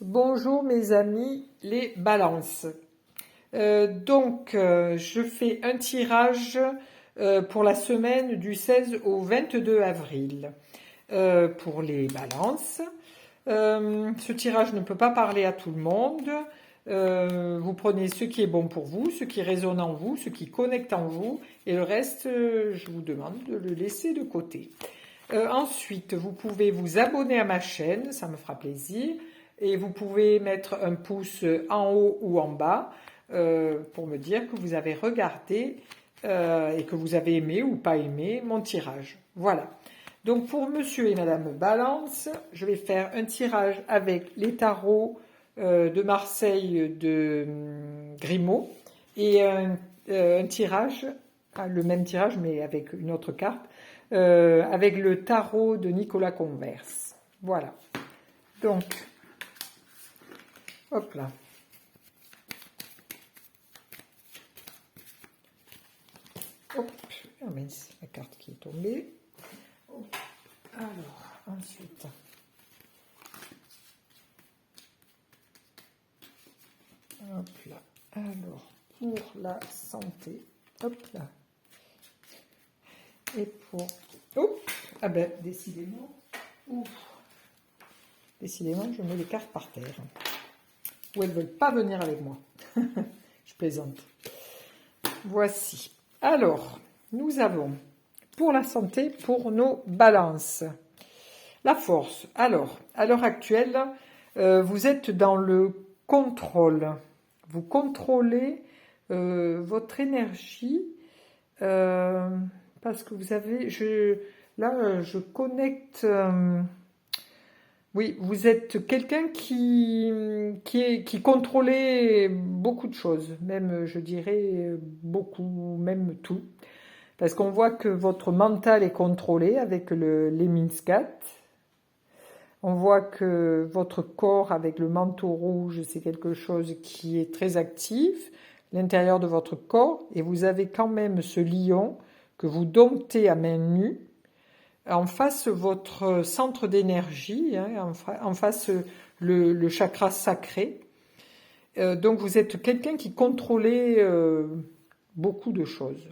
Bonjour mes amis les balances. Je fais un tirage pour la semaine du 16 au 22 avril pour les balances. Ce tirage ne peut pas parler à tout le monde. Vous prenez ce qui est bon pour vous, ce qui résonne en vous, ce qui connecte en vous, et le reste, je vous demande de le laisser de côté. Ensuite, vous pouvez vous abonner à ma chaîne, ça me fera plaisir. Et vous pouvez mettre un pouce en haut ou en bas pour me dire que vous avez regardé et que vous avez aimé ou pas aimé mon tirage. Voilà. Donc pour Monsieur et Madame Balance, je vais faire un tirage avec les tarots de Marseille de Grimaud et un tirage, le même tirage mais avec une autre carte, avec le tarot de Nicolas Converse. Voilà. Donc, hop là. Hop. Ah mince, la carte qui est tombée. Hop. Alors, ensuite. Hop là. Alors, pour la santé. Hop là. Et pour... Oh. Ah ben, décidément. Ouf. Décidément, je mets les cartes par terre. Ou elles ne veulent pas venir avec moi. Je plaisante. Voici. Alors, nous avons pour la santé, pour nos balances. La force. Alors, à l'heure actuelle, vous êtes dans le contrôle. Vous contrôlez votre énergie parce que vous avez... je connecte... oui, vous êtes quelqu'un qui contrôlait beaucoup de choses, même, je dirais, beaucoup, même tout. Parce qu'on voit que votre mental est contrôlé avec les Minscat. On voit que votre corps, avec le manteau rouge, c'est quelque chose qui est très actif, l'intérieur de votre corps, et vous avez quand même ce lion que vous domptez à main nue, en face votre centre d'énergie, hein, en face le chakra sacré. Donc vous êtes quelqu'un qui contrôlait beaucoup de choses.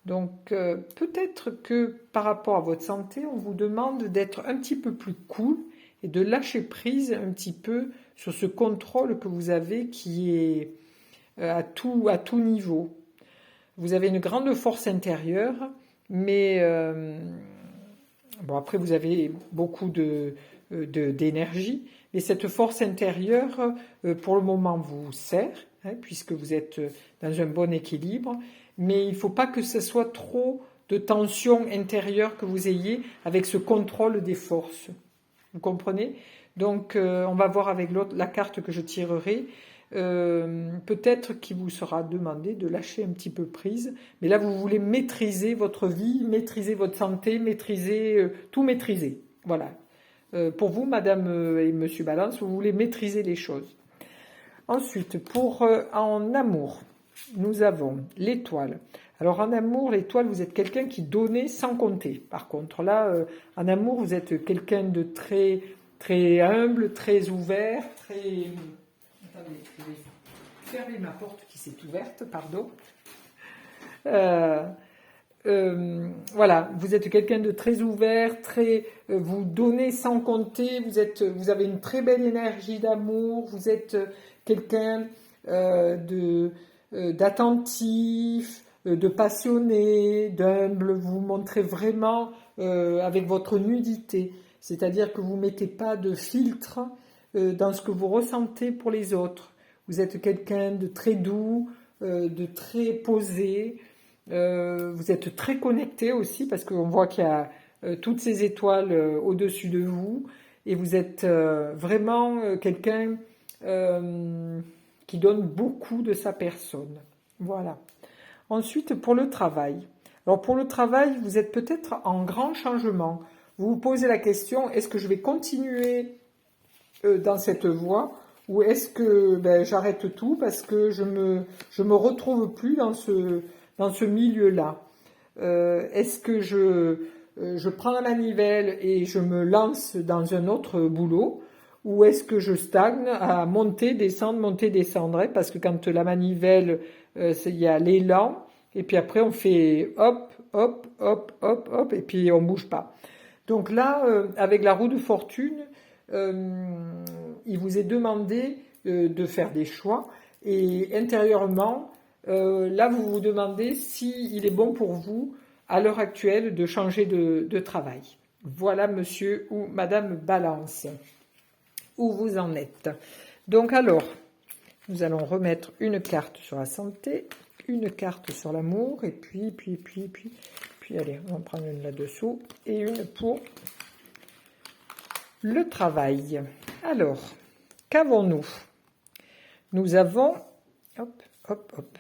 Donc peut-être que par rapport à votre santé, on vous demande d'être un petit peu plus cool et de lâcher prise un petit peu sur ce contrôle que vous avez qui est à tout niveau. Vous avez une grande force intérieure, mais bon, après, vous avez beaucoup d'énergie, mais cette force intérieure, pour le moment, vous sert, hein, puisque vous êtes dans un bon équilibre, mais il ne faut pas que ce soit trop de tension intérieure que vous ayez avec ce contrôle des forces. Vous comprenez? Donc, on va voir avec la carte que je tirerai. Peut-être qu'il vous sera demandé de lâcher un petit peu prise, mais là vous voulez maîtriser votre vie, maîtriser votre santé, maîtriser tout maîtriser. Voilà. Pour vous, Madame et Monsieur Balance, vous voulez maîtriser les choses. Ensuite, pour en amour, nous avons l'étoile. Alors en amour, l'étoile, vous êtes quelqu'un qui donnait sans compter. Par contre, là, en amour, vous êtes quelqu'un de très très humble, très ouvert, très... Attendez, je vais fermer ma porte qui s'est ouverte, pardon. Voilà, vous êtes quelqu'un de très ouvert, vous donnez sans compter, vous avez une très belle énergie d'amour, vous êtes quelqu'un d'attentif, de passionné, d'humble, vous montrez vraiment avec votre nudité, c'est-à-dire que vous ne mettez pas de filtre dans ce que vous ressentez pour les autres. Vous êtes quelqu'un de très doux, de très posé, vous êtes très connecté aussi parce qu'on voit qu'il y a toutes ces étoiles au-dessus de vous et vous êtes vraiment quelqu'un qui donne beaucoup de sa personne. Voilà. Ensuite, pour le travail. Alors pour le travail, vous êtes peut-être en grand changement. Vous vous posez la question, est-ce que je vais continuer dans cette voie ou est-ce que j'arrête tout parce que je me retrouve plus dans ce milieu-là. Est-ce que je prends la manivelle et je me lance dans un autre boulot ou est-ce que je stagne à monter, descendre, hein, parce que quand la manivelle, il y a l'élan, et puis après on fait hop, hop, hop, hop, hop, et puis on bouge pas. Donc là, avec la roue de fortune, il vous est demandé de faire des choix, et intérieurement, là vous vous demandez s'il est bon pour vous, à l'heure actuelle, de changer de travail. Voilà monsieur ou madame Balance, où vous en êtes. Donc alors, nous allons remettre une carte sur la santé, une carte sur l'amour, et puis, allez, on va en prendre une là-dessous, et une pour le travail. Alors, qu'avons-nous? Nous avons, hop, hop, hop.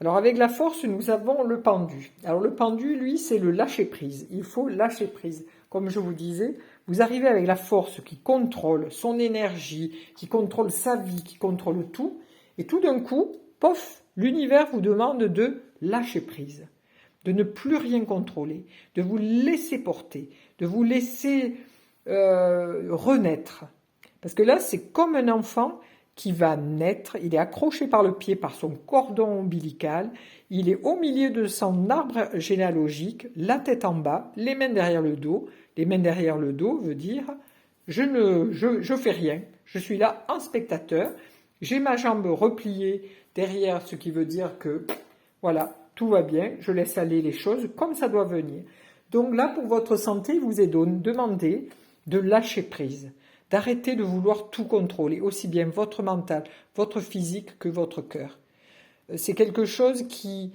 Alors avec la force, nous avons le pendu. Alors le pendu, lui, c'est le lâcher-prise. Il faut lâcher prise. Comme je vous disais, vous arrivez avec la force qui contrôle son énergie, qui contrôle sa vie, qui contrôle tout. Et tout d'un coup, pof, l'univers vous demande de lâcher prise, de ne plus rien contrôler, de vous laisser porter, de vous laisser renaître. Parce que là, c'est comme un enfant qui va naître, il est accroché par le pied par son cordon ombilical, il est au milieu de son arbre généalogique, la tête en bas, les mains derrière le dos. Les mains derrière le dos veut dire je fais rien, je suis là en spectateur, j'ai ma jambe repliée derrière, ce qui veut dire que voilà, tout va bien, je laisse aller les choses comme ça doit venir. Donc là, pour votre santé, il vous est demandé de lâcher prise, d'arrêter de vouloir tout contrôler, aussi bien votre mental, votre physique que votre cœur. C'est quelque chose qui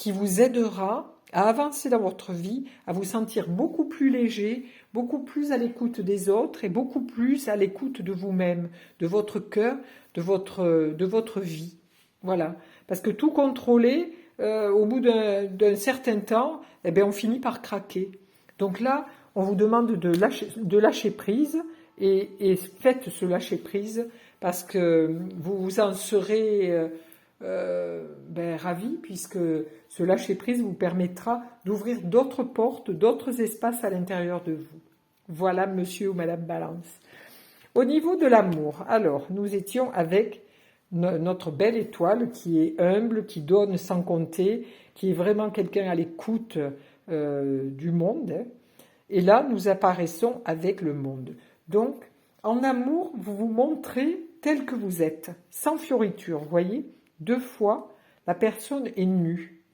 vous aidera à avancer dans votre vie, à vous sentir beaucoup plus léger, beaucoup plus à l'écoute des autres et beaucoup plus à l'écoute de vous-même, de votre cœur, de votre vie. Voilà. Parce que tout contrôler, au bout d'un certain temps, eh bien, on finit par craquer. Donc là, on vous demande de lâcher prise et faites ce lâcher prise parce que vous en serez ravi puisque ce lâcher prise vous permettra d'ouvrir d'autres portes, d'autres espaces à l'intérieur de vous. Voilà monsieur ou madame Balance. Au niveau de l'amour, alors nous étions avec notre belle étoile qui est humble, qui donne sans compter, qui est vraiment quelqu'un à l'écoute du monde. Hein. Et là, nous apparaissons avec le monde. Donc, en amour, vous vous montrez tel que vous êtes, sans fioriture. Vous voyez, 2 fois, la personne est nue.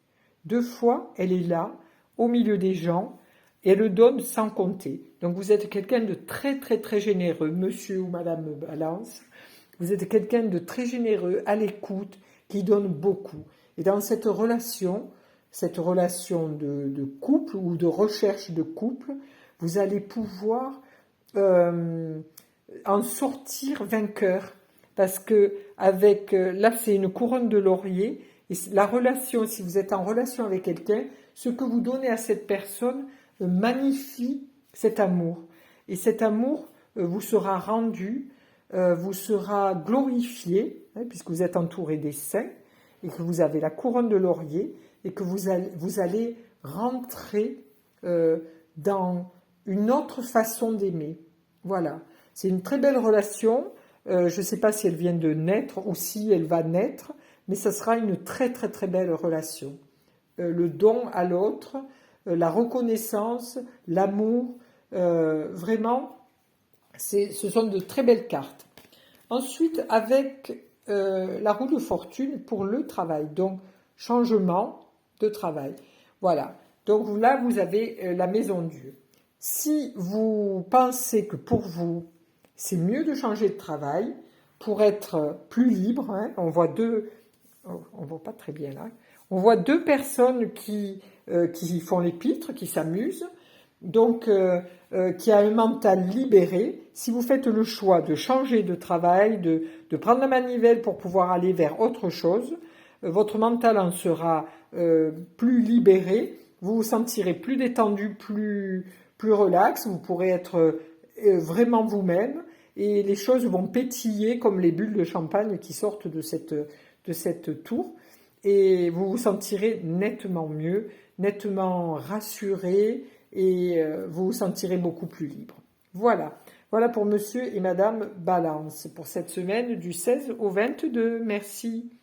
2 fois, elle est là, au milieu des gens, et elle le donne sans compter. Donc, vous êtes quelqu'un de très, très, très généreux, monsieur ou madame Balance. Vous êtes quelqu'un de très généreux, à l'écoute, qui donne beaucoup. Et dans cette relation de couple ou de recherche de couple, vous allez pouvoir en sortir vainqueur. Parce que là, c'est une couronne de laurier. Et la relation, si vous êtes en relation avec quelqu'un, ce que vous donnez à cette personne magnifie cet amour. Et cet amour vous sera rendu, vous sera glorifié, hein, puisque vous êtes entouré des saints, et que vous avez la couronne de laurier, et que vous allez rentrer dans une autre façon d'aimer. Voilà. C'est une très belle relation. Je ne sais pas si elle vient de naître ou si elle va naître, mais ça sera une très très très belle relation. Le don à l'autre, la reconnaissance, l'amour, vraiment, ce sont de très belles cartes. Ensuite, avec la roue de fortune pour le travail, donc changement de travail. Voilà, donc là, vous avez la maison Dieu. Si vous pensez que pour vous, c'est mieux de changer de travail pour être plus libre, hein, on voit on voit pas très bien là, on voit 2 personnes qui font les pitres, qui s'amusent, donc qui a un mental libéré. Si vous faites le choix de changer de travail, de prendre la manivelle pour pouvoir aller vers autre chose, votre mental en sera plus libéré, vous vous sentirez plus détendu, plus relax, vous pourrez être vraiment vous-même et les choses vont pétiller comme les bulles de champagne qui sortent de cette tour et vous vous sentirez nettement mieux, nettement rassuré et vous vous sentirez beaucoup plus libre. Voilà. Voilà pour monsieur et madame Balance pour cette semaine du 16 au 22. Merci.